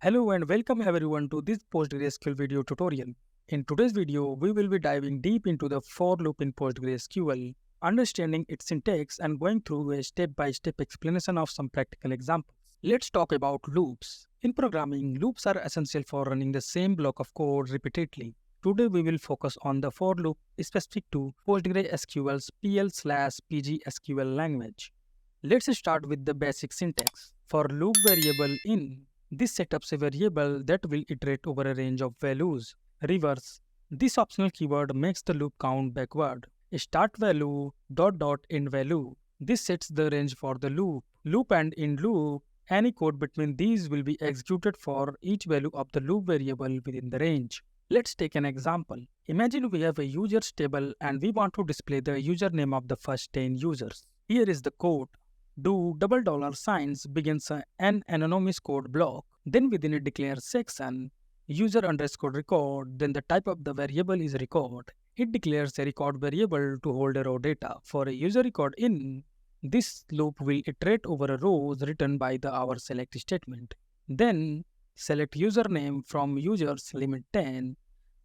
Hello and welcome everyone to this PostgreSQL video tutorial. In today's video, we will be diving deep into the for loop in PostgreSQL, understanding its syntax and going through a step-by-step explanation of some practical examples. Let's talk about loops. In programming, loops are essential for running the same block of code repeatedly. Today we will focus on the for loop specific to PostgreSQL's PL/PGSQL language. Let's start with the basic syntax. For loop variable in, this setups a variable that will iterate over a range of values. Reverse. This optional keyword makes the loop count backward. Start value ... end value. This sets the range for the loop. Loop and in loop, any code between these will be executed for each value of the loop variable within the range. Let's take an example. Imagine we have a users table and we want to display the username of the first 10 users. Here is the code. Do $signs begins an anonymous code block. Then within a declare section, user underscore record, then the type of the variable is record. It declares a record variable to hold a raw data. For a user record in, this loop will iterate over a rows written by the our select statement. Then select username from users limit 10.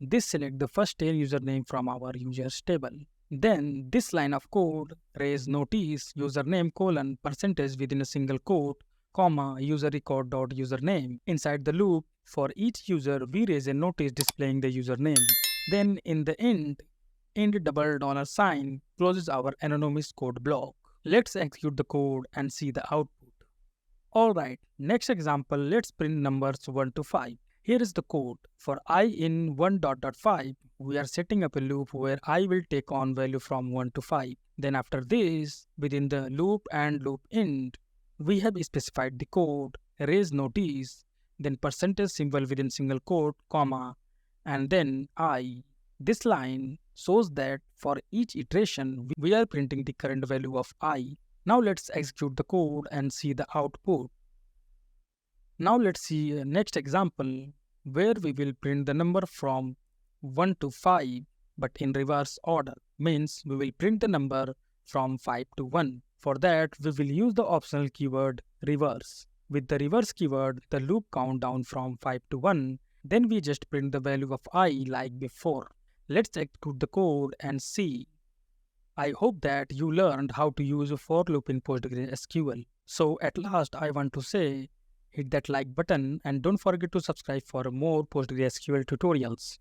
This select the first 10 username from our users table. Then this line of code raise notice username % within a single quote, comma user record dot username. Inside the loop, for each user we raise a notice displaying the username. Then in the end $sign closes our anonymous code block. Let's execute the code and see the output. Alright, next example, let's print numbers 1 to 5. Here is the code. For I in 1.5, we are setting up a loop where I will take on value from 1 to 5. Then after this, within the loop and loop end, we have specified the code, raise notice, then % symbol within single quote, comma, and then I. This line shows that for each iteration, we are printing the current value of I. Now let's execute the code and see the output. Now let's see next example where we will print the number from 1 to 5 but in reverse order. Means we will print the number from 5 to 1. For that we will use the optional keyword reverse. With the reverse keyword, the loop count down from 5 to 1. Then we just print the value of I like before. Let's execute the code and see. I hope that you learned how to use a for loop in PostgreSQL. So at last I want to say, hit that like button and don't forget to subscribe for more PostgreSQL tutorials.